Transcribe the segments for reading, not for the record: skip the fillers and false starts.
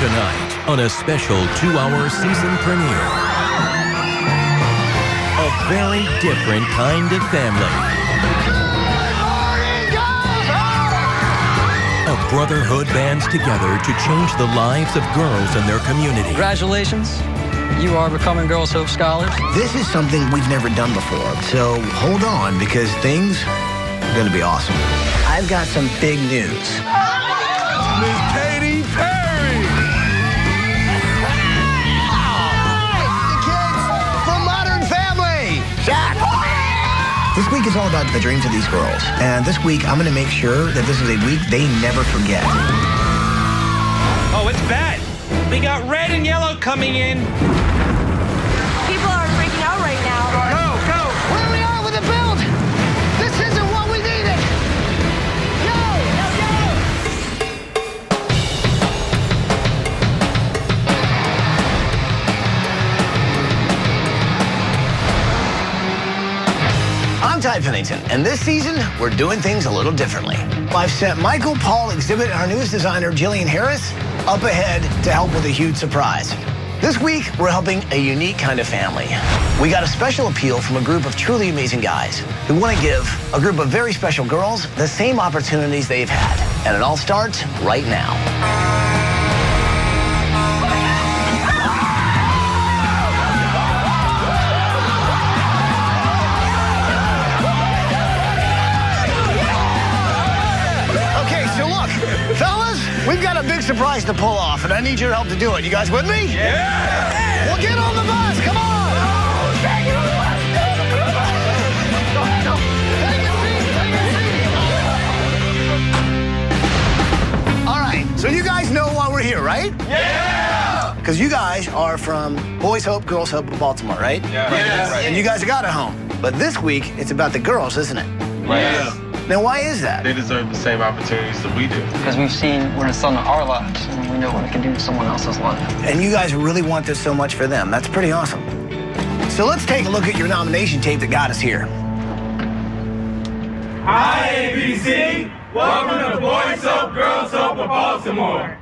Tonight on a special 2-hour season premiere. A very different kind of family. A brotherhood bands together to change the lives of girls in their community. Congratulations. You are becoming Girls Hope Scholars. This is something we've never done before, so hold on because things are going to be awesome. I've got some big news. Miss Katy Perry! The kids from Modern Family! Jack! This week is all about the dreams of these girls, and this week I'm going to make sure that this is a week they never forget. Oh, it's bad. We got red and yellow coming in. People are freaking out right now. Go! Where we are with the build! This isn't what we needed! Go! I'm Ty Pennington, and this season, we're doing things a little differently. I've sent Michael, Paul, Exhibit, and our newest designer, Jillian Harris, up ahead to help with a huge surprise. This week, we're helping a unique kind of family. We got a special appeal from a group of truly amazing guys who want to give a group of very special girls the same opportunities they've had. And it all starts right now. Fellas, we've got a big surprise to pull off, and I need your help to do it. You guys with me? Yeah! Well, get on the bus. Come on. All right, so you guys know why we're here, right? Yeah! Because you guys are from Boys Hope, Girls Hope of Baltimore, right? Yeah. Yes. And you guys got a home. But this week, it's about the girls, isn't it? Yeah. Now, why is that? They deserve the same opportunities that we do. Because we've seen what it's done in our lives, and we know what it can do to someone else's life. And you guys really want this so much for them. That's pretty awesome. So let's take a look at your nomination tape that got us here. Hi, ABC. Welcome to Boys Hope, Girls Hope of Baltimore.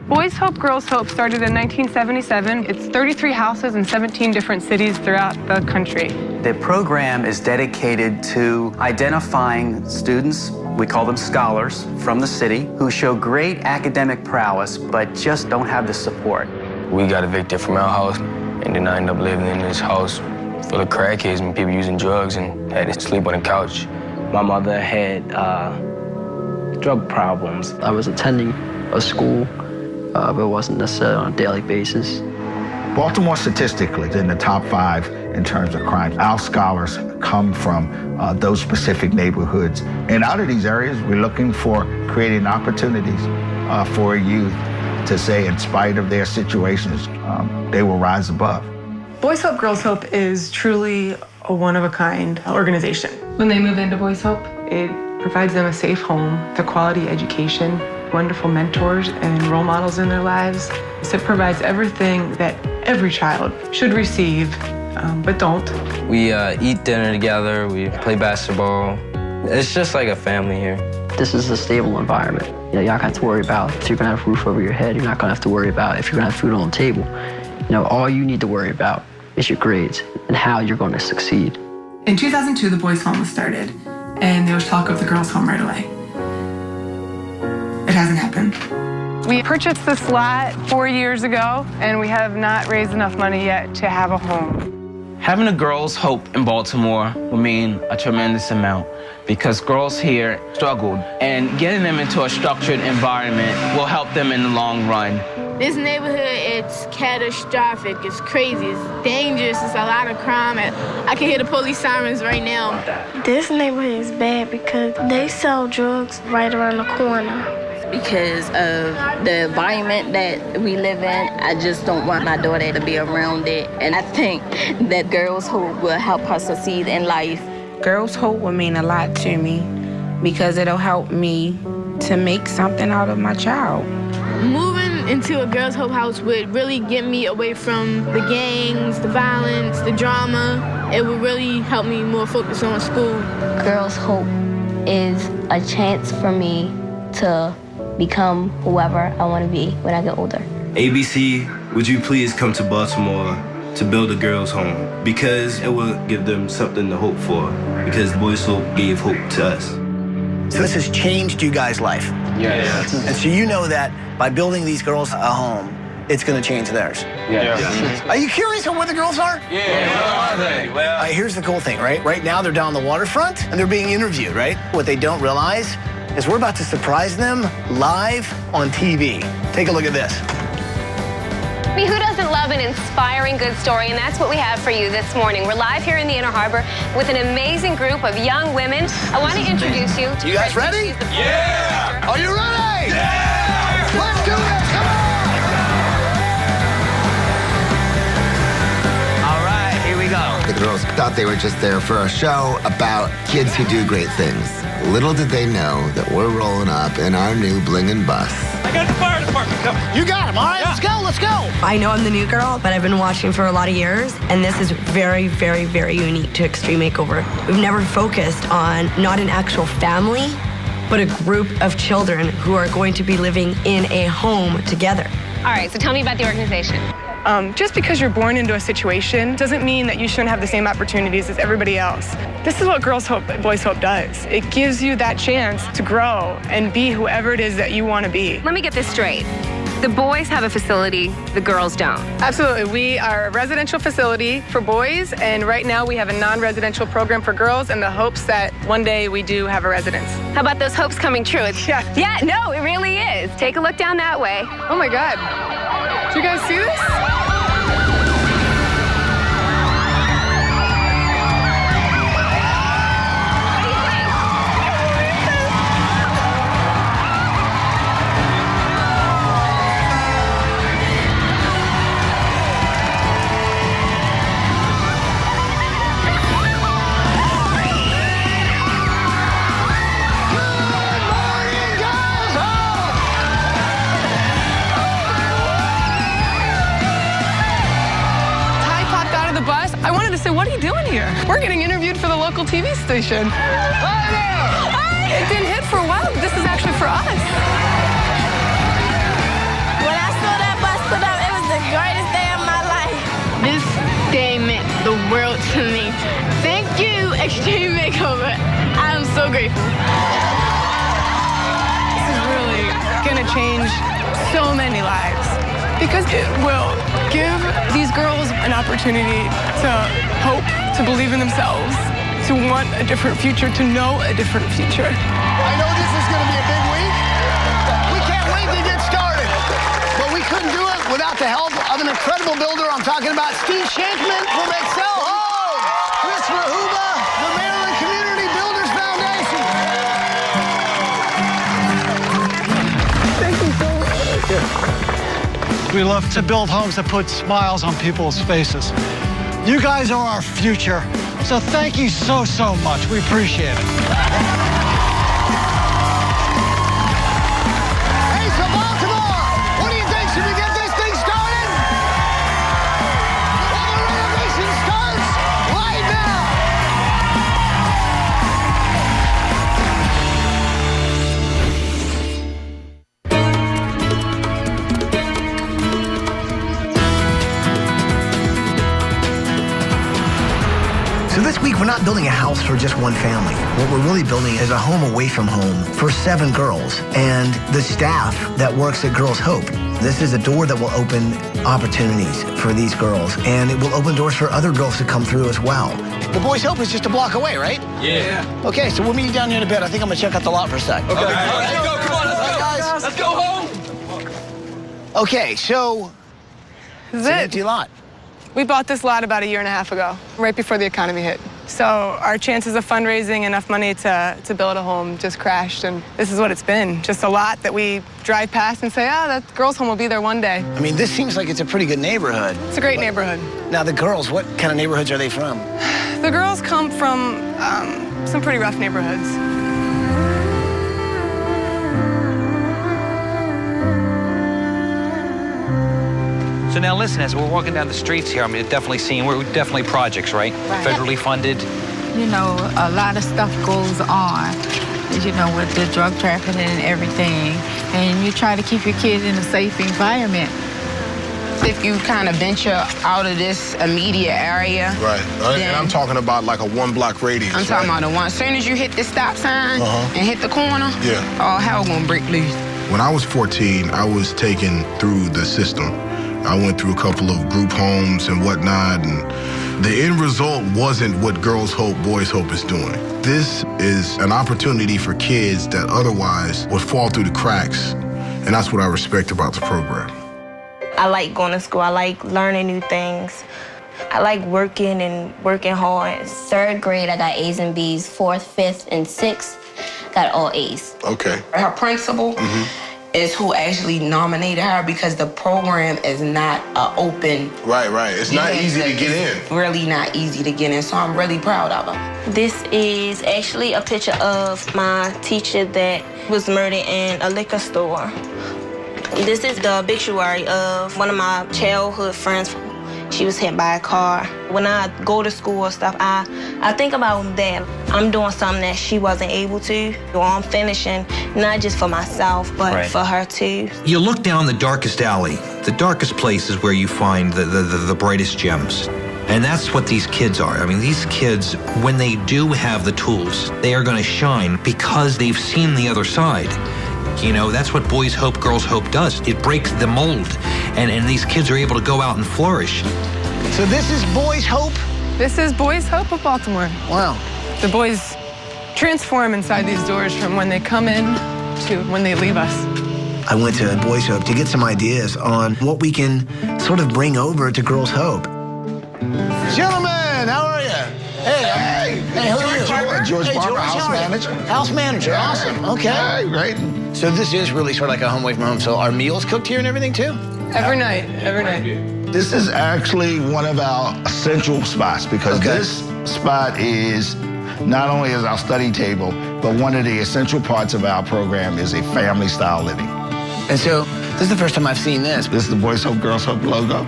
Boys Hope, Girls Hope started in 1977. It's 33 houses in 17 different cities throughout the country. The program is dedicated to identifying students, we call them scholars, from the city who show great academic prowess but just don't have the support. We got evicted from our house, and then I ended up living in this house full of crackheads and people using drugs and had to sleep on the couch. My mother had drug problems. I was attending a school, but it wasn't necessarily on a daily basis. Baltimore statistically is in the top 5 in terms of crime. Our scholars come from those specific neighborhoods. And out of these areas, we're looking for creating opportunities for youth to say, in spite of their situations, they will rise above. Boys Hope, Girls Hope is truly a one-of-a-kind organization. When they move into Boys Hope, it provides them a safe home, a quality education, wonderful mentors and role models in their lives. So it provides everything that every child should receive, but don't. We eat dinner together, we play basketball. It's just like a family here. This is a stable environment. You know, you're not gonna have to worry about if you're gonna have a roof over your head. You're not gonna have to worry about if you're gonna have food on the table. You know, all you need to worry about is your grades and how you're going to succeed. In 2002, the boys' home was started, and there was talk of the girls' home right away. It hasn't happened. We purchased this lot 4 years ago, and we have not raised enough money yet to have a home. Having a Girls Hope in Baltimore will mean a tremendous amount because girls here struggled, and getting them into a structured environment will help them in the long run. This neighborhood, it's catastrophic. It's crazy. It's dangerous. It's a lot of crime. I can hear the police sirens right now. This neighborhood is bad because they sell drugs right around the corner. Because of the environment that we live in, I just don't want my daughter to be around it. And I think that Girls Hope will help her succeed in life. Girls Hope will mean a lot to me because it'll help me to make something out of my child. Moving into a Girls Hope house would really get me away from the gangs, the violence, the drama. It would really help me more focus on school. Girls Hope is a chance for me to become whoever I want to be when I get older. ABC, would you please come to Baltimore to build a girls' home? Because it will give them something to hope for. Because Boys Hope gave hope to us. So this has changed you guys' life. Yes. And so you know that by building these girls a home, it's going to change theirs. Yes. Are you curious on where the girls are? Yeah. Where are they? Well, Here's the cool thing, right? Right now they're down on the waterfront and they're being interviewed, right? What they don't realize is we're about to surprise them live on TV. Take a look at this. I mean, who doesn't love an inspiring good story? And that's what we have for you this morning. We're live here in the Inner Harbor with an amazing group of young women. I want to introduce you to... You guys ready? yeah! Are you ready? Yeah! Let's do this! Come on! All right, here we go. The girls thought they were just there for a show about kids who do great things. Little did they know that we're rolling up in our new blingin' bus. I got the fire department coming. You got him. All right, let's go, let's go. I know I'm the new girl, but I've been watching for a lot of years, and this is very, very, very unique to Extreme Makeover. We've never focused on not an actual family, but a group of children who are going to be living in a home together. All right, so tell me about the organization. Just because you're born into a situation doesn't mean that you shouldn't have the same opportunities as everybody else. This is what Girls Hope, Boys Hope does. It gives you that chance to grow and be whoever it is that you want to be. Let me get this straight. The boys have a facility, the girls don't. Absolutely. We are a residential facility for boys, and right now we have a non-residential program for girls in the hopes that one day we do have a residence. How about those hopes coming true? Yeah, no, it really is. Take a look down that way. Oh my God. Do you guys see this? What are you doing here? We're getting interviewed for the local TV station. It didn't hit for a while, but this is actually for us. When I saw that bus put up, it was the greatest day of my life. This day meant the world to me. Thank you, Extreme Makeover. I am so grateful. This is really gonna change so many lives because it will give these girls an opportunity to hope, to believe in themselves, to want a different future, to know a different future. I know this is going to be a big week. We can't wait to get started. But we couldn't do it without the help of an incredible builder. I'm talking about Steve Shankman from Excel Home. Chris Rahuba, the Maryland Community Builders Foundation. Thank you so much. We love to build homes that put smiles on people's faces. You guys are our future, so thank you so, so much. We appreciate it. Hey, so Baltimore, what do you think? Should we get this thing started? Well, the renovation starts right now. So this week, we're not building a house for just one family. What we're really building is a home away from home for 7 girls and the staff that works at Girls Hope. This is a door that will open opportunities for these girls, and it will open doors for other girls to come through as well. The Boys Hope is just a block away, right? Yeah. Okay, so we'll meet you down here in a bit. I think I'm gonna check out the lot for a sec. Okay. All right, let's go. Come on, let's go. Guys. Let's go home. Okay, so This is it's an it. empty lot. We bought this lot about 1.5 years ago, right before the economy hit. So our chances of fundraising enough money to build a home just crashed, and this is what it's been. Just a lot that we drive past and say, that girls' home will be there one day. I mean, this seems like it's a pretty good neighborhood. It's a great neighborhood. Now, the girls, what kind of neighborhoods are they from? The girls come from some pretty rough neighborhoods. So now listen, as we're walking down the streets here, I mean, we're definitely projects, right? Federally funded. You know, a lot of stuff goes on, you know, with the drug trafficking and everything. And you try to keep your kids in a safe environment. if you kind of venture out of this immediate area. Right. And I'm talking about like a 1 block radius. I'm talking about the one. As soon as you hit the stop sign and hit the corner, all hell gonna break loose. When I was 14, I was taken through the system. I went through a couple of group homes and whatnot, and the end result wasn't what Girls Hope, Boys Hope is doing. This is an opportunity for kids that otherwise would fall through the cracks, and that's what I respect about the program. I like going to school. I like learning new things. I like working and working hard. 3rd grade, I got A's and B's. 4th, 5th, and 6th, got all A's. Okay. Her principal is who actually nominated her because the program is not open. Right. It's not easy to get in. Really not easy to get in, so I'm really proud of her. This is actually a picture of my teacher that was murdered in a liquor store. This is the obituary of one of my childhood friends. She was hit by a car. When I go to school or stuff, I think about that. I'm doing something that she wasn't able to. Or I'm finishing, not just for myself, but for her too. You look down the darkest alley. The darkest place is where you find the brightest gems. And that's what these kids are. I mean, these kids, when they do have the tools, they are going to shine because they've seen the other side. You know, that's what Boys Hope, Girls Hope does. It breaks the mold, and these kids are able to go out and flourish. So this is Boys Hope? This is Boys Hope of Baltimore. Wow. The boys transform inside these doors from when they come in to when they leave us. I went to Boys Hope to get some ideas on what we can sort of bring over to Girls Hope. Gentlemen, how are you? Hey, who are you? George Barber, house manager. House manager, awesome. Okay. Right. So this is really sort of like a home away from home. So are meals cooked here and everything too? Every night. This is actually one of our essential spots because this spot is not only is our study table, but one of the essential parts of our program is a family-style living. And so this is the first time I've seen this. This is the Boys Hope, Girls Hope logo.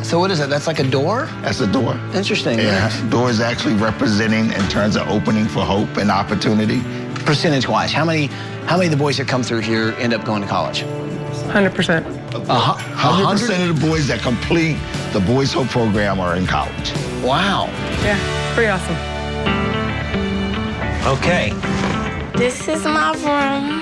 So what is that? That's like a door? That's a door. Interesting. Yeah, door is actually representing in terms of opening for hope and opportunity. Percentage-wise, how many of the boys that come through here end up going to college? 100%. 100% of the boys that complete the Boys Hope program are in college. Wow. Yeah, pretty awesome. Okay. This is my room.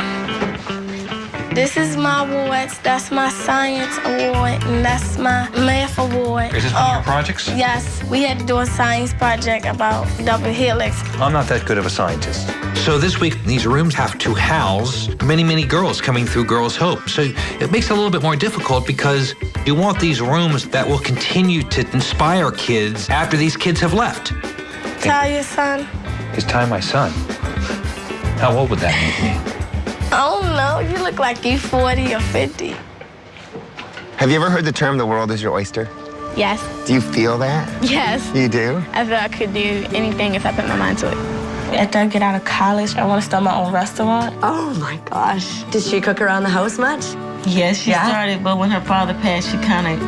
This is my awards. That's my science award, and that's my math award. Is this one of your projects? Yes. We had to do a science project about double helix. I'm not that good of a scientist. So this week, these rooms have to house many, many girls coming through Girls Hope. So it makes it a little bit more difficult because you want these rooms that will continue to inspire kids after these kids have left. Tell your son. Is Ty my son? How old would that make me? I don't know. You look like you 40 or 50. Have you ever heard the term, the world is your oyster? Yes. Do you feel that? Yes. You do? I feel I could do anything if I put my mind to it. After I get out of college, I want to start my own restaurant. Oh my gosh. Did she cook around the house much? Yes, she started, but when her father passed, she kind of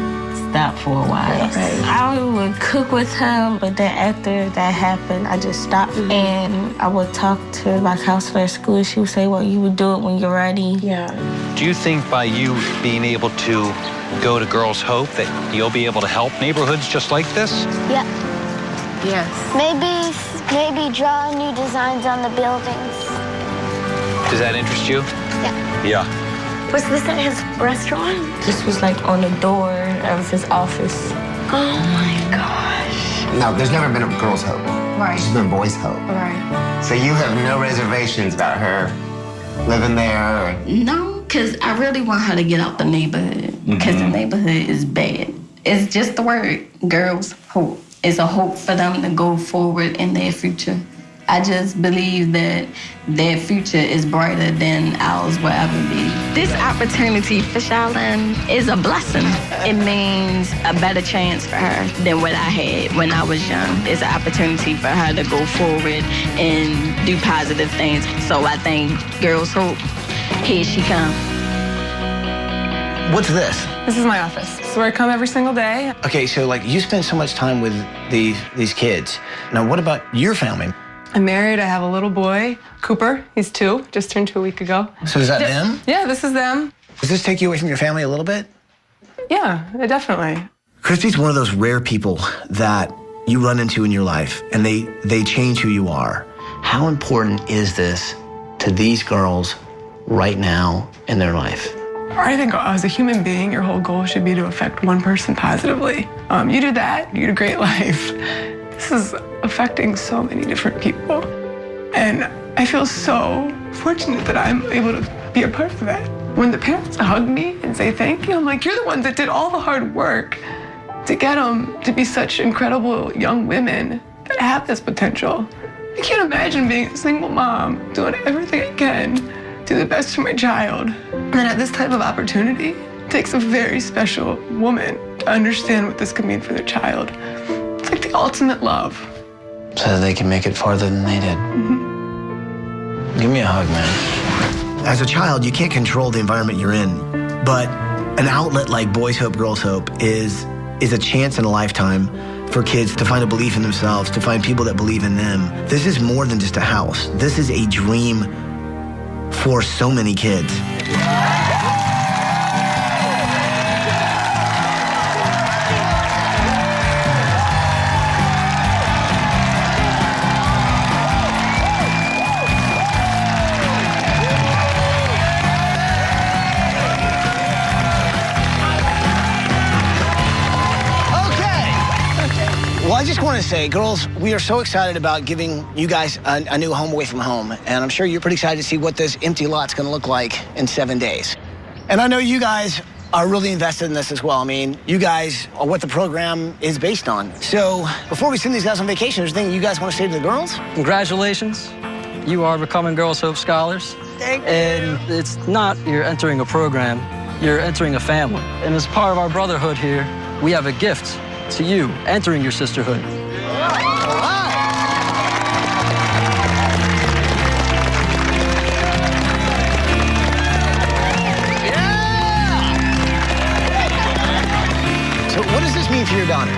stopped for a while. Right. I would cook with him, but then after that happened, I just stopped. And I would talk to my counselor at school. She would say, well, you would do it when you're ready. Yeah. Do you think by you being able to go to Girls Hope that you'll be able to help neighborhoods just like this? Yeah. Yes. Maybe draw new designs on the buildings. Does that interest you? Yeah. Yeah. Was this at his restaurant? This was like on the door of his office. Oh my gosh. No, there's never been a Girls Hope. Right. There's been Boys Hope. Right. So you have no reservations about her living there? Or... No, because I really want her to get out the neighborhood because the neighborhood is bad. It's just the word, Girls Hope. It's a hope for them to go forward in their future. I just believe that their future is brighter than ours will ever be. This opportunity for Charlene is a blessing. It means a better chance for her than what I had when I was young. It's an opportunity for her to go forward and do positive things. So I think Girls Hope, here she comes. What's this? This is my office. It's where I come every single day. Okay, so like you spend so much time with these kids. Now, what about your family? I'm married. I have a little boy, Cooper. He's 2, just turned 2 a week ago. So is that them? Yeah, this is them. Does this take you away from your family a little bit? Yeah, definitely. Christy's one of those rare people that you run into in your life, and they change who you are. How important is this to these girls right now in their life? I think as a human being, your whole goal should be to affect one person positively. You do that, you get a great life. This is affecting so many different people. And I feel so fortunate that I'm able to be a part of that. When the parents hug me and say thank you, I'm like, you're the ones that did all the hard work to get them to be such incredible young women that have this potential. I can't imagine being a single mom, doing everything I can to do the best for my child. And then at this type of opportunity, it takes a very special woman to understand what this could mean for their child. It's like the ultimate love. So that they can make it farther than they did. Give me a hug, man. As a child, you can't control the environment you're in, but an outlet like Boys Hope, Girls Hope is a chance in a lifetime for kids to find a belief in themselves, to find people that believe in them. This is more than just a house. This is a dream for so many kids. Well, I just want to say, girls, we are so excited about giving you guys a new home away from home. And I'm sure you're pretty excited to see what this empty lot's going to look like in 7 days. And I know you guys are really invested in this as well. I mean, you guys are what the program is based on. So before we send these guys on vacation, is there anything you guys want to say to the girls? Congratulations. You are becoming Girls Hope Scholars. Thank you. And it's not you're entering a program, you're entering a family. And as part of our brotherhood here, we have a gift to you entering your sisterhood. So what does this mean for your daughter?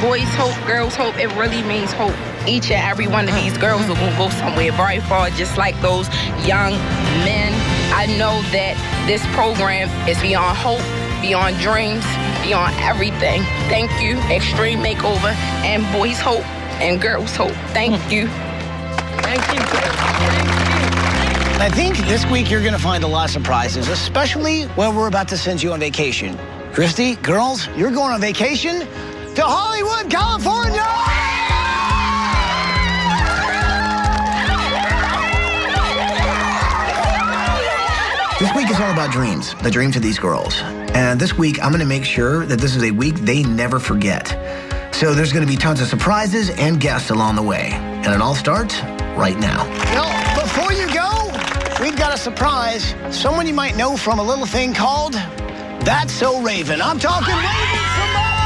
Boys Hope, Girls Hope, it really means hope. Each and every one of these girls are gonna go somewhere very far, just like those young men. I know that this program is beyond hope, beyond dreams, beyond everything. Thank you, Extreme Makeover, and Boys Hope and Girls Hope. Thank you. Thank you. I think this week you're going to find a lot of surprises, especially when we're about to send you on vacation. Christy, girls, you're going on vacation to Hollywood, California! This week is all about dreams, the dreams of these girls. And this week, I'm going to make sure that this is a week they never forget. So there's going to be tons of surprises and guests along the way. And it all starts right now. Well, before you go, we've got a surprise. Someone you might know from a little thing called That's So Raven. I'm talking Raven Simone!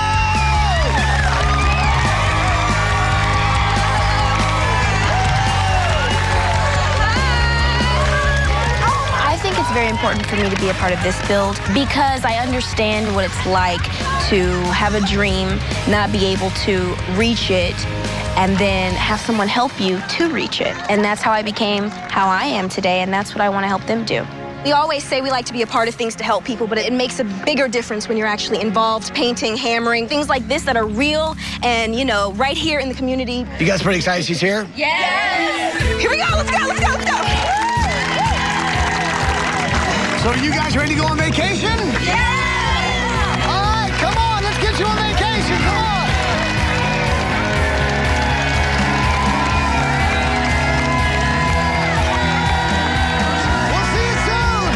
I think it's very important for me to be a part of this build because I understand what it's like to have a dream, not be able to reach it, and then have someone help you to reach it. And that's how I became how I am today, and that's what I want to help them do. We always say we like to be a part of things to help people, but it makes a bigger difference when you're actually involved, painting, hammering, things like this that are real and, you know, right here in the community. You guys pretty excited she's here? Yes! Here we go, let's go, let's go, let's go! So are you guys ready to go on vacation? Yeah! All right, come on, let's get you on vacation, come on! We'll see you soon!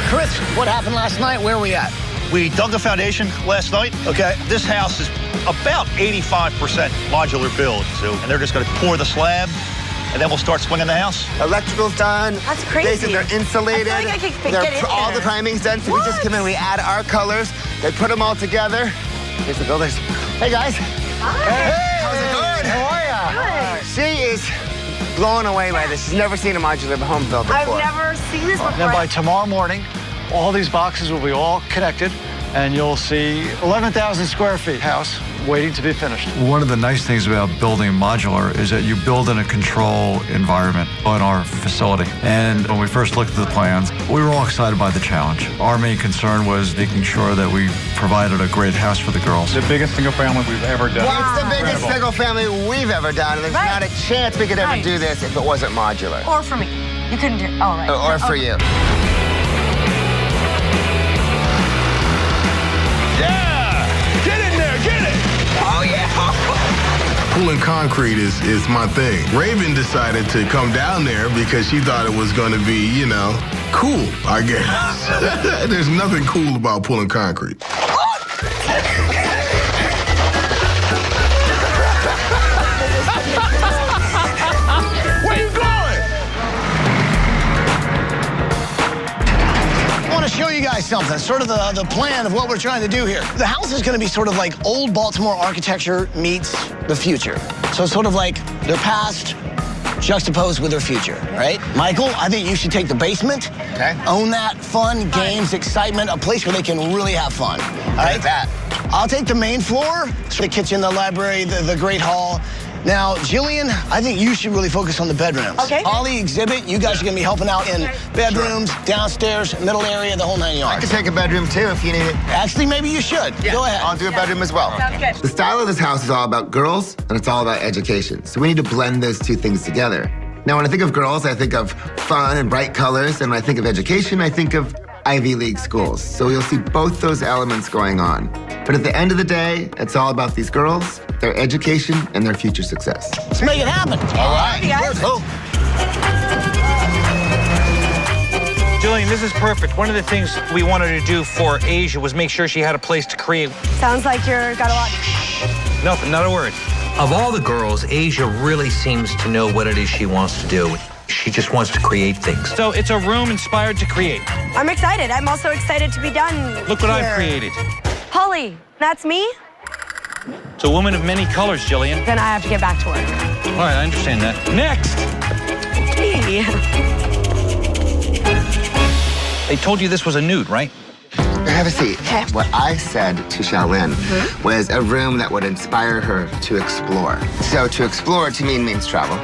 Chris, what happened last night? Where are we at? We dug the foundation last night. Okay. This house is about 85% modular build, and they're just going to pour the slab, and then we'll start swinging the house. Electrical's done. That's crazy. Basically, they're insulated. I feel like I could get in all there. the priming's done, so we just come in, we add our colors, they put them all together. Here's the builders. Hey, guys. Hi. Hey, how's it going? How are ya? Good. She is blown away by this. She's never seen a modular home built before. I've never seen this before. Then by tomorrow morning, All these boxes will be all connected, and you'll see 11,000 square feet house waiting to be finished. One of the nice things about building modular is that you build in a control environment on our facility. And when we first looked at the plans, we were all excited by the challenge. Our main concern was making sure that we provided a great house for the girls. The biggest single family we've ever done. Wow. It's the biggest single family we've ever done, and there's not a chance we could ever do this if it wasn't modular. Or for me. You couldn't do it. Oh, right. Or for you. Yeah! Get in there, get it! Oh, yeah! Pulling concrete is my thing. Raven decided to come down there because she thought it was going to be, you know, cool, I guess. There's nothing cool about pulling concrete. Where you going? I want to show you guys something, sort of the plan of what we're trying to do here. The house is going to be sort of like old Baltimore architecture meets the future. So it's sort of like their past juxtaposed with their future, right? Michael, I think you should take the basement. Okay. Own that, fun, games, excitement, a place where they can really have fun. All right? That. I'll take the main floor, so the kitchen, the library, the great hall. Now, Jillian, I think you should really focus on the bedrooms. Okay. Holly, Exhibit, you guys are going to be helping out in bedrooms, downstairs, middle area, the whole 9 yards. I could take a bedroom, too, if you need it. Actually, maybe you should. Yeah. Go ahead. I'll do a bedroom as well. Sounds good. The style of this house is all about girls, and it's all about education. So we need to blend those two things together. Now, when I think of girls, I think of fun and bright colors, and when I think of education, I think of Ivy League schools. So you'll see both those elements going on. But at the end of the day, it's all about these girls, their education, and their future success. Let's make it happen. All right. Cool. Jillian, this is perfect. One of the things we wanted to do for Asia was make sure she had a place to create. Sounds like you're got a lot. Nothing, not a word. Of all the girls, Asia really seems to know what it is she wants to do. She just wants to create things. So it's a room inspired to create. I'm excited. I'm also excited to be done. Look what here. I've created. Holly, that's me? It's a woman of many colors, Jillian. Then I have to get back to work. All right, I understand that. Next! Hey. They told you this was a nude, right? Have a seat. Okay. What I said to Shaolin was a room that would inspire her to explore. So to explore to me means travel.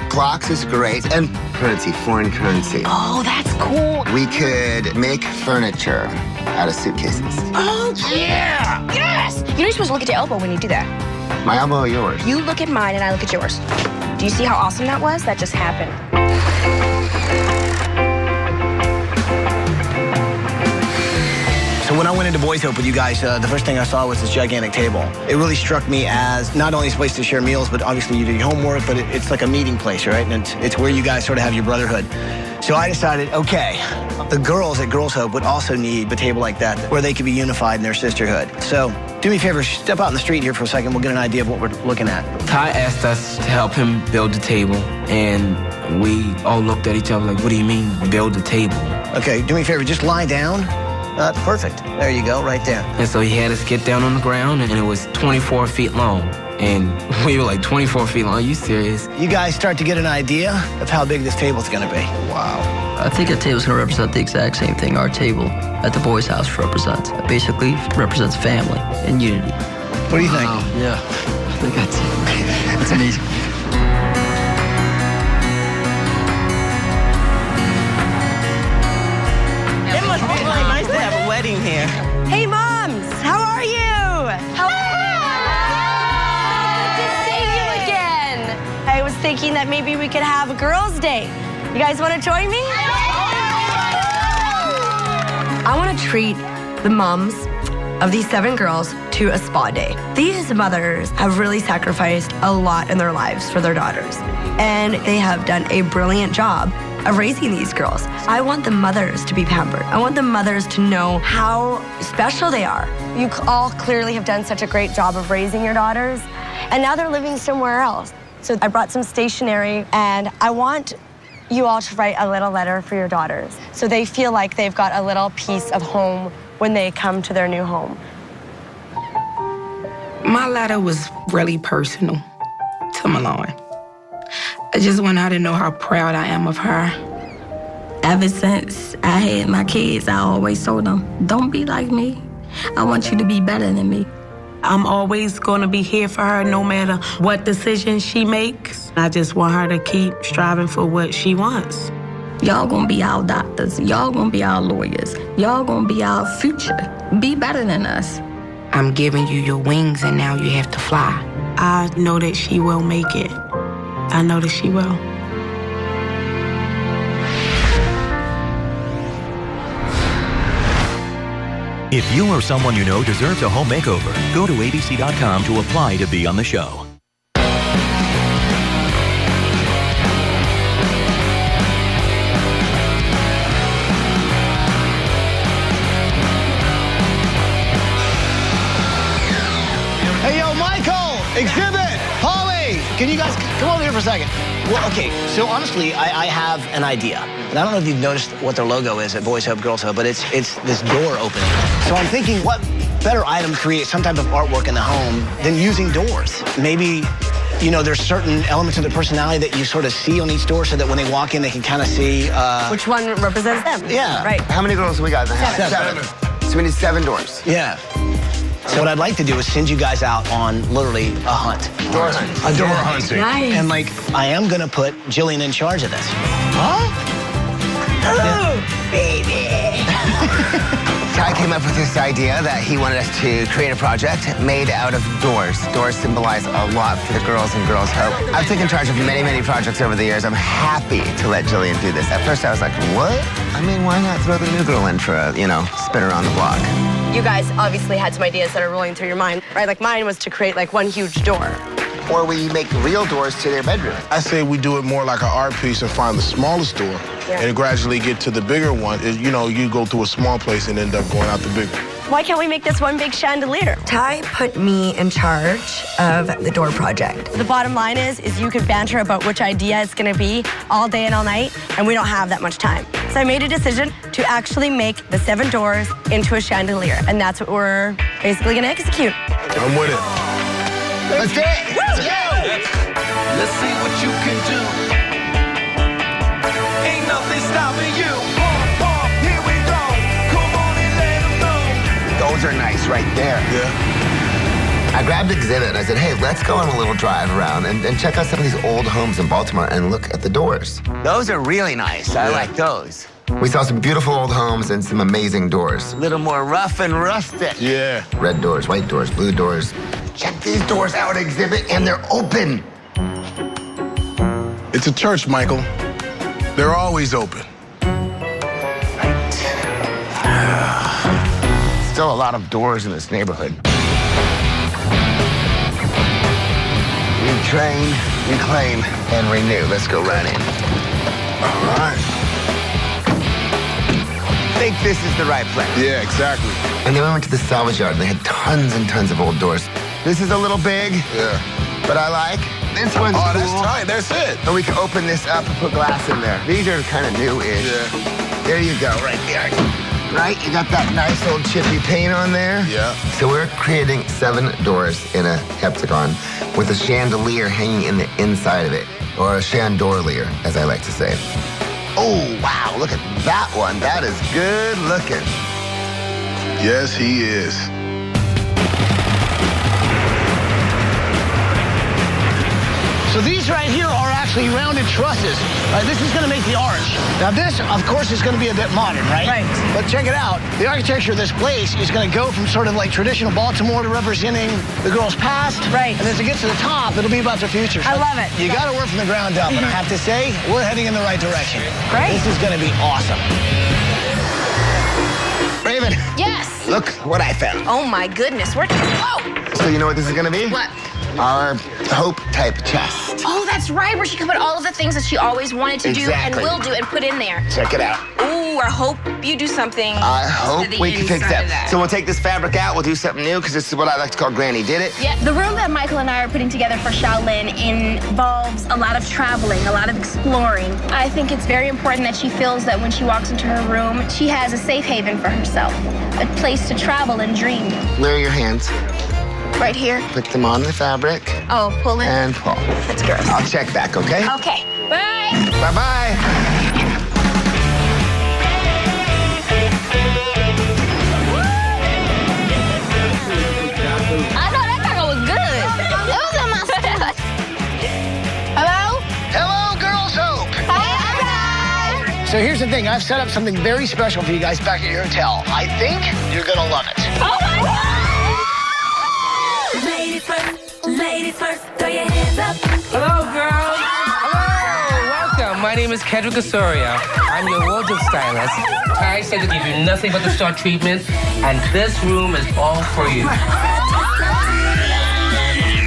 Clocks is great. And currency, foreign currency. Oh, that's cool. We could make furniture out of suitcases. Oh, yeah. Yes. You know you're supposed to look at your elbow when you do that. My elbow or yours? You look at mine and I look at yours. Do you see how awesome that was? That just happened. So when I went into Boys Hope with you guys, the first thing I saw was this gigantic table. It really struck me as not only a place to share meals, but obviously you do your homework, but it's like a meeting place, right? And it's where you guys sort of have your brotherhood. So I decided, okay, the girls at Girls Hope would also need a table like that where they could be unified in their sisterhood. So do me a favor, step out in the street here for a second. We'll get an idea of what we're looking at. Ty asked us to help him build the table, and we all looked at each other like, what do you mean, build the table? Okay, do me a favor, just lie down. That's perfect. There you go, right there. And so he had us get down on the ground, and it was 24 feet long. And we were like, 24 feet long, are you serious? You guys start to get an idea of how big this table's gonna be. Wow. I think a table's gonna represent the exact same thing our table at the boys' house represents. It basically represents family and unity. What do you think? Yeah, I think that's amazing. It must be really nice to have a wedding here. Hey, moms, how are you? Good to see you again. I was thinking that maybe we could have a girls' day. You guys want to join me? I want to treat the moms of these 7 girls to a spa day. These mothers have really sacrificed a lot in their lives for their daughters, and they have done a brilliant job of raising these girls. I want the mothers to be pampered. I want the mothers to know how special they are. You all clearly have done such a great job of raising your daughters, and now they're living somewhere else. So I brought some stationery, and I want you all to write a little letter for your daughters so they feel like they've got a little piece of home when they come to their new home. My letter was really personal to Malone. I just want her to know how proud I am of her Ever since I had my kids, I always told them, don't be like me. I want you to be better than me. I'm always going to be here for her no matter what decision she makes. I just want her to keep striving for what she wants. Y'all gonna be our doctors. Y'all gonna be our lawyers. Y'all gonna be our future. Be better than us. I'm giving you your wings and now you have to fly. I know that she will make it. I know that she will. If you or someone you know deserves a home makeover, go to abc.com to apply to be on the show. Hey, yo, Michael, Exhibit, Polly, can you guys come over here for a second? Well, okay, so honestly, I have an idea. And I don't know if you've noticed what their logo is at Boys Hope, Girls Hope, but it's this door opening. So I'm thinking, what better item creates some type of artwork in the home than using doors? Maybe, you know, there's certain elements of their personality that you sort of see on each door so that when they walk in, they can kind of see... which one represents them. Yeah. Right. How many girls do we got in the house? Seven. So we need 7 doors. Yeah. So what I'd like to do is send you guys out on literally a hunt. Door hunt. A door hunting. Nice. And like, I am gonna put Jillian in charge of this. Huh? Hello, baby. Ty came up with this idea that he wanted us to create a project made out of doors. Doors symbolize a lot for the girls and Girls Hope. I've taken charge of many, many projects over the years. I'm happy to let Jillian do this. At first I was like, what? I mean, why not throw the new girl in for a, spin around the block? You guys obviously had some ideas that are rolling through your mind, right? Like mine was to create like one huge door. Or we make real doors to their bedroom. I say we do it more like an art piece and find the smallest door and gradually get to the bigger one. You go through a small place and end up going out the big one. Why can't we make this one big chandelier? Ty put me in charge of the door project. The bottom line is you could banter about which idea it's gonna be all day and all night, and we don't have that much time. So I made a decision to actually make the 7 doors into a chandelier, and that's what we're basically gonna execute. I'm with it. Let's do it. Let's go. Let's see what you can do. Ain't nothing stopping you. Here we go. Come on and let them know. Those are nice right there. Yeah. I grabbed Exhibit and I said, hey, let's go on a little drive around and check out some of these old homes in Baltimore and look at the doors. Those are really nice. I like those. We saw some beautiful old homes and some amazing doors. A little more rough and rustic. Yeah. Red doors, white doors, blue doors. Check these doors out, Exhibit, and they're open. It's a church, Michael. They're always open. Still a lot of doors in this neighborhood. Retrain, reclaim, and renew. Let's go right in. All right. I think this is the right place. Yeah, exactly. And then we went to the salvage yard, and they had tons and tons of old doors. This is a little big. Yeah. But I like. This one's cool. That's tight. That's it. And we can open this up and put glass in there. These are kind of new-ish. Yeah. There you go, right there. Right? You got that nice old chippy paint on there? Yeah. So we're creating 7 doors in a heptagon with a chandelier hanging in the inside of it, or a chandelier, as I like to say. Oh, wow, look at that one. That is good looking. Yes, he is. So these right here are actually rounded trusses. Right, this is going to make the arch. Now this, of course, is going to be a bit modern, right? Right. But check it out. The architecture of this place is going to go from sort of like traditional Baltimore to representing the girls' past. Right. And as it gets to the top, it'll be about their future. I love it. You got to work from the ground up, and I have to say, we're heading in the right direction. Great. This is going to be awesome. Raven. Yes. Look what I found. Oh my goodness. Whoa. So you know what this is going to be? What? Our Hope-type chest. Oh, that's right, where she can put all of the things that she always wanted to do and Exactly. will do and put in there. Check it out. Ooh, I hope you do something. I hope to the we can fix inside of that. So we'll take this fabric out, we'll do something new, because this is what I like to call Granny Did It. Yeah, the room that Michael and I are putting together for Shaolin involves a lot of traveling, a lot of exploring. I think it's very important that she feels that when she walks into her room, she has a safe haven for herself, a place to travel and dream. Where are your hands? Right here. Put them on the fabric. Oh, pull it. And pull. That's gross. I'll check back, okay? Okay. Bye. Bye-bye. thing. I've set up something very special for you guys back at your hotel. I think you're going to love it. Oh my God! Ladies first, throw your hands up. Hello, girls. Hello. Welcome. My name is Kedrick Osorio. I'm your wardrobe stylist. I said to give you nothing but the star treatment, and this room is all for you.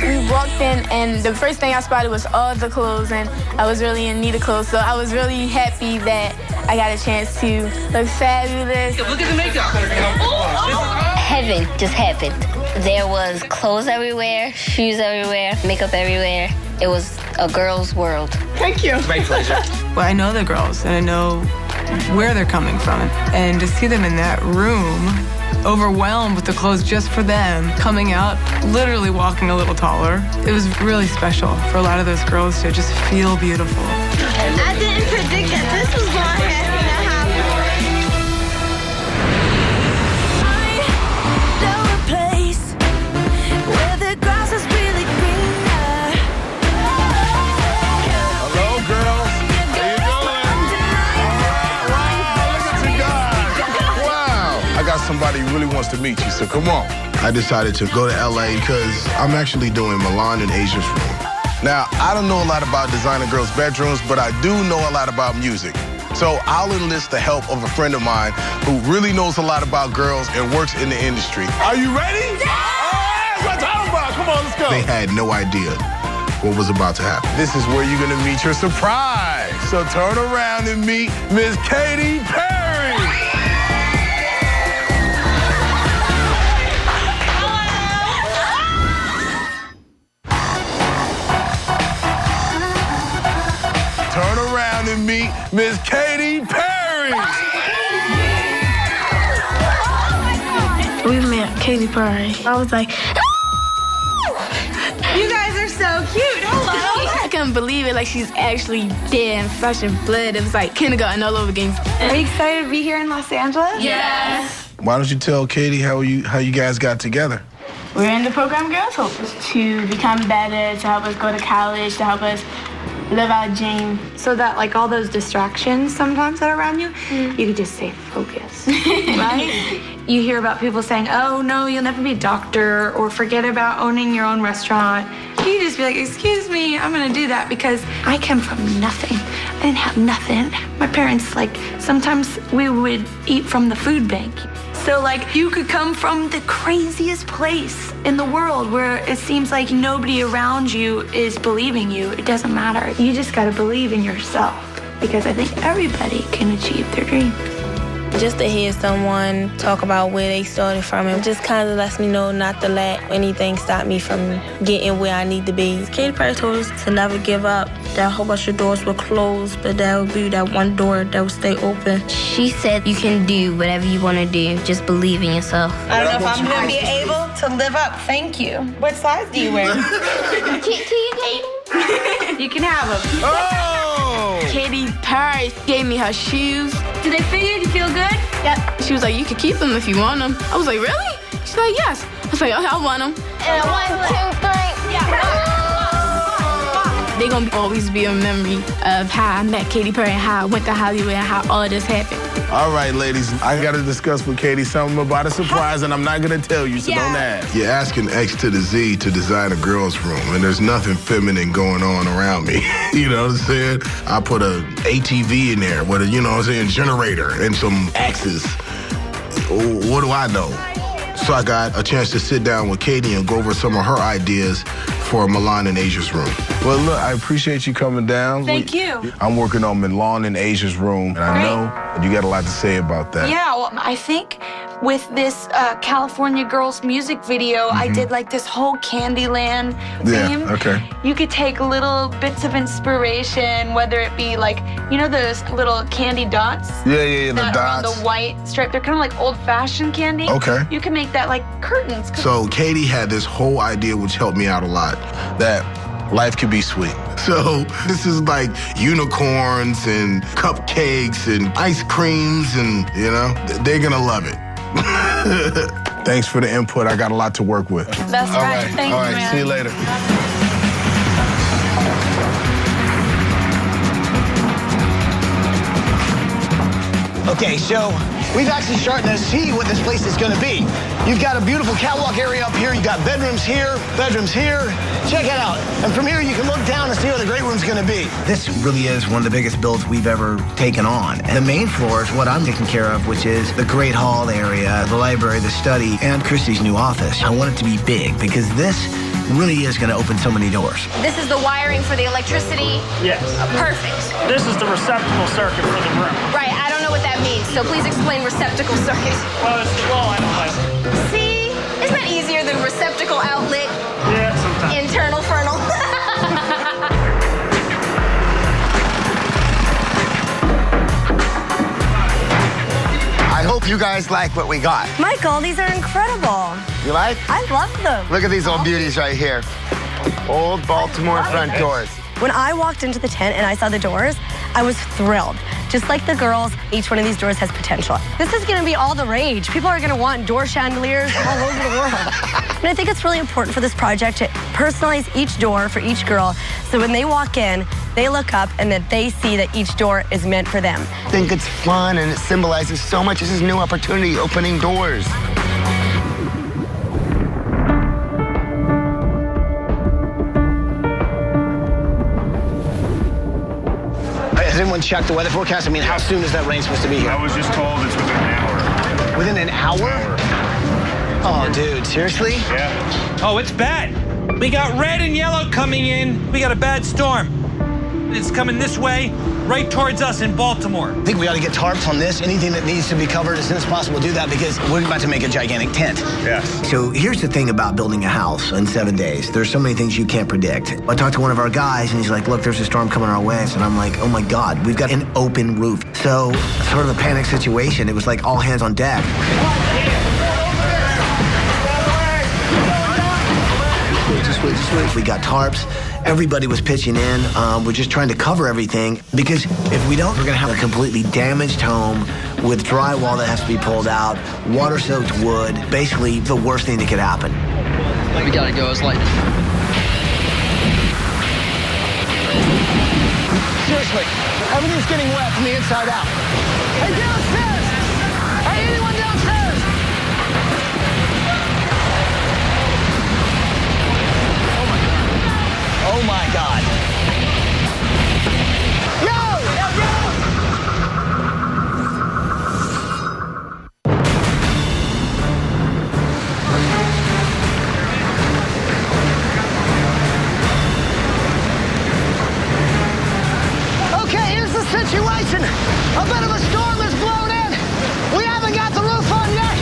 We walked in, and the first thing I spotted was all the clothes, and I was really in need of clothes, so I was really happy that I got a chance to look fabulous. Look at the makeup. Heaven just happened. There was clothes everywhere, shoes everywhere, makeup everywhere. It was a girl's world. Thank you. My pleasure. Well, I know the girls, and I know where they're coming from. And to see them in that room, overwhelmed with the clothes just for them, coming out, literally walking a little taller, it was really special for a lot of those girls to just feel beautiful. I didn't predict that this was going to happen. Somebody really wants to meet you, so come on. I decided to go to LA because I'm actually doing Milan and Asia's room. Now, I don't know a lot about designing girls' bedrooms, but I do know a lot about music. So I'll enlist the help of a friend of mine who really knows a lot about girls and works in the industry. Are you ready? Yeah! All right, let's talk. Come on, let's go. They had no idea what was about to happen. This is where you're gonna meet your surprise. So turn around and meet Miss Katy Perry. Turn around and meet Miss Katy Perry. We met Katy Perry. I was like, You guys are so cute. Hello. I couldn't believe it. Like, she's actually there in flesh and blood. It was like kindergarten all over again. Are you excited to be here in Los Angeles? Yes. Why don't you tell Katy how you guys got together? We're in the program Girls Hope to become better, to help us go to college, to help us live our dream. So that like all those distractions sometimes that are around you, you could just stay focused, right? You hear about people saying, oh no, you'll never be a doctor, or forget about owning your own restaurant. You just be like, excuse me, I'm gonna do that because I come from nothing. I didn't have nothing. My parents, like, sometimes we would eat from the food bank. So like you could come from the craziest place in the world where it seems like nobody around you is believing you. It doesn't matter. You just gotta believe in yourself because I think everybody can achieve their dreams. Just to hear someone talk about where they started from, it just kind of lets me know not to let anything stop me from getting where I need to be. Katy Perry told us to never give up, that a whole bunch of doors were closed, but there would be that one door that would stay open. She said you can do whatever you want to do. Just believe in yourself. I don't know if I'm going to be able to live up. Thank you. What size do you wear? You can have them. Oh! Katy Perry gave me her shoes. Do they fit you? Do you feel good? Yep. She was like, you can keep them if you want them. I was like, really? She's like, yes. I was like, okay, I want them. And 1, 2, 3. Yeah. They're going to always be a memory of how I met Katy Perry and how I went to Hollywood and how all this happened. All right, ladies, I got to discuss with Katy something about a surprise, and I'm not going to tell you, so don't ask. You're asking X to the Z to design a girl's room, and there's nothing feminine going on around me. You know what I'm saying? I put a ATV in there with a, you know what I'm saying, generator and some axes. What do I know? So I got a chance to sit down with Katy and go over some of her ideas for Milan and Asia's room. Well, look, I appreciate you coming down. Thank you. I'm working on Milan and Asia's room, and I know you got a lot to say about that. Yeah, well, I think with this California Girls music video, I did like this whole Candyland theme. Yeah, okay. You could take little bits of inspiration, whether it be like, you know those little candy dots? Yeah, the that are on dots. the white stripe. They're kind of like old-fashioned candy. Okay. You can make that like curtains. So Katy had this whole idea, which helped me out a lot, that life could be sweet. So this is like unicorns and cupcakes and ice creams, and you know, they're gonna love it. Thanks for the input. I got a lot to work with. That's right. Thank you, All right, man. see you later. Okay, so we've actually started to see what this place is going to be. You've got a beautiful catwalk area up here. You've got bedrooms here, bedrooms here. Check it out. And from here, you can look down and see where the great room's going to be. This really is one of the biggest builds we've ever taken on. And the main floor is what I'm taking care of, which is the great hall area, the library, the study, and Christy's new office. I want it to be big because this really is going to open so many doors. This is the wiring for the electricity? Yes. Perfect. This is the receptacle circuit for the room. Right, I don't know what that means, so please explain receptacle circuit. Well, I don't like it. See? Isn't that easier than receptacle outlet? Yeah, sometimes. Internal fernal. I hope you guys like what we got. Michael, these are incredible. You like? I love them. Look at these old beauties right here. Old Baltimore front doors. When I walked into the tent and I saw the doors, I was thrilled. Just like the girls, each one of these doors has potential. This is gonna be all the rage. People are gonna want door chandeliers all over the world. And I think it's really important for this project to personalize each door for each girl, so when they walk in, they look up and that they see that each door is meant for them. I think it's fun and it symbolizes so much. This is a new opportunity, opening doors. Has anyone checked the weather forecast? I mean, how soon is that rain supposed to be here? I was just told it's within an hour. Within an hour? Oh, dude, seriously? Yeah. Oh, it's bad. We got red and yellow coming in. We got a bad storm. It's coming this way, right towards us in Baltimore. I think we ought to get tarps on this. Anything that needs to be covered as soon as possible, do that because we're about to make a gigantic tent. Yes. So here's the thing about building a house in 7 days. There's so many things you can't predict. I talked to one of our guys and he's like, look, there's a storm coming our way. And I'm like, oh my God, we've got an open roof. So sort of a panic situation. It was like all hands on deck. Just wait. We got tarps. Everybody was pitching in. We're just trying to cover everything because if we don't, we're going to have a completely damaged home with drywall that has to be pulled out, water-soaked wood, basically the worst thing that could happen. We got to go. It's lightning. Seriously, everything's getting wet from the inside out. Hey, downstairs! Hey, anyone downstairs? Oh my God. Okay, here's the situation. A bit of a storm has blown in. We haven't got the roof on yet.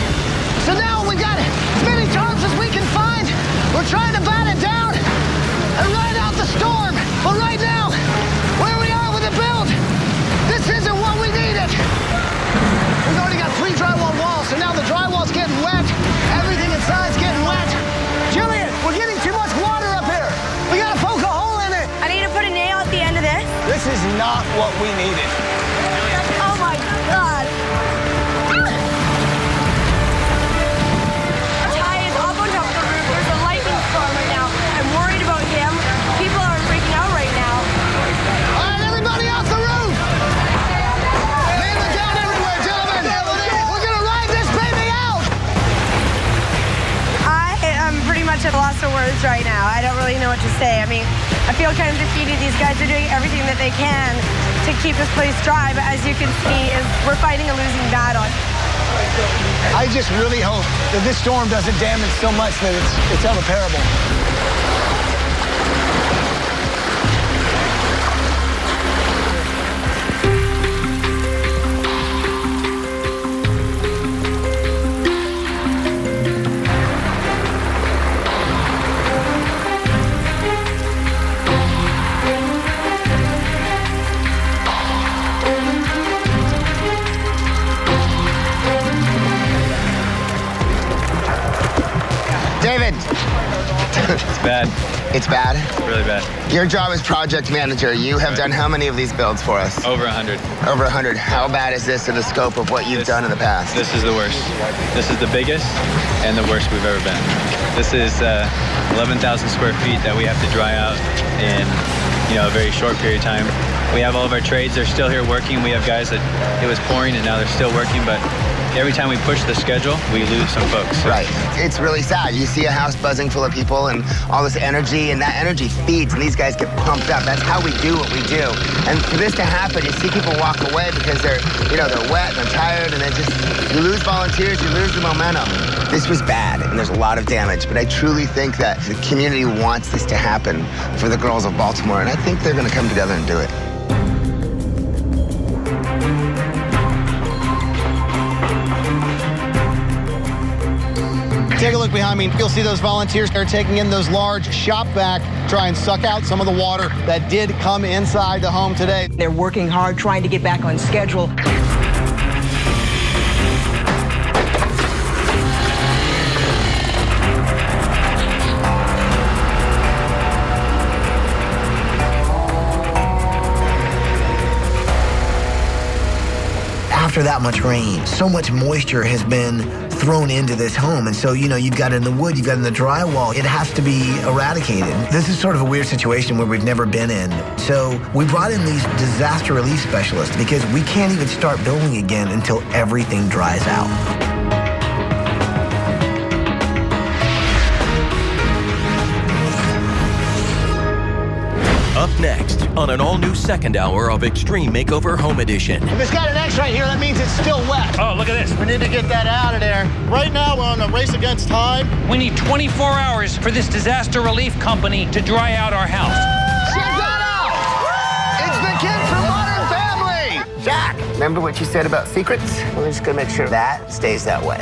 So now we've got as many tarps as we can find. We're trying to bat it down and ride out the storm. But right now, where we are with the build, this isn't what we needed. We've already got 3 drywall walls, so now the drywall's getting wet. Everything inside's getting wet. Julian, we're getting too much water up here. We gotta poke a hole in it. I need to put a nail at the end of this. This is not what we needed. Oh my God. Ty is up on top of the roof. There's a lightning storm right now. I'm worried about him. People are freaking out right now. All right, everybody off the roof. Leave it down everywhere, gentlemen. We're gonna ride this baby out. I am pretty much at a loss for words right now. I don't really know what to say. I mean, I feel kind of defeated. These guys are doing everything that they can to keep this place dry, but as you can see, we're fighting a losing battle. I just really hope that this storm doesn't damage so much that it's irreparable. David. It's bad. It's bad? Really bad. Your job as project manager, you have done how many of these builds for us? Over 100. Over 100. How bad is this in the scope of what you've done in the past? This is the worst. This is the biggest and the worst we've ever been. This is 11,000 square feet that we have to dry out in, a very short period of time. We have all of our trades. They're still here working. We have guys that it was pouring and now they're still working, but every time we push the schedule, we lose some folks. Right. It's really sad. You see a house buzzing full of people and all this energy, and that energy feeds, and these guys get pumped up. That's how we do what we do. And for this to happen, you see people walk away because they're wet, they're tired, and you lose volunteers, you lose the momentum. This was bad, and there's a lot of damage, but I truly think that the community wants this to happen for the girls of Baltimore, and I think they're going to come together and do it. Take a look behind me. You'll see those volunteers are taking in those large shop vac, try and suck out some of the water that did come inside the home today. They're working hard, trying to get back on schedule. After that much rain, so much moisture has been thrown into this home. And so, you've got it in the wood, you've got it in the drywall. It has to be eradicated. This is sort of a weird situation where we've never been in. So we brought in these disaster relief specialists because we can't even start building again until everything dries out. Up next on an all-new second hour of Extreme Makeover Home Edition. If it's got an X right here, that means it's still wet. Oh, look at this. We need to get that out of there. Right now, we're on a race against time. We need 24 hours for this disaster relief company to dry out our house. Check that out! It's the kid from Modern Family! Jack, remember what you said about secrets? We're just going to make sure that stays that way.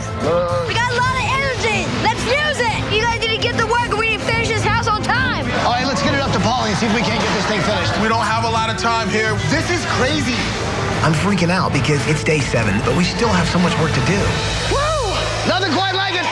We got a lot of energy. Let's use it. You guys need to get to work and we need to finish this house on time. All right, let's get it up to Polly and see if we can't get this thing finished. We don't have a lot of time here. This is crazy. I'm freaking out because it's day 7, but we still have so much work to do. Woo! Nothing quite like it.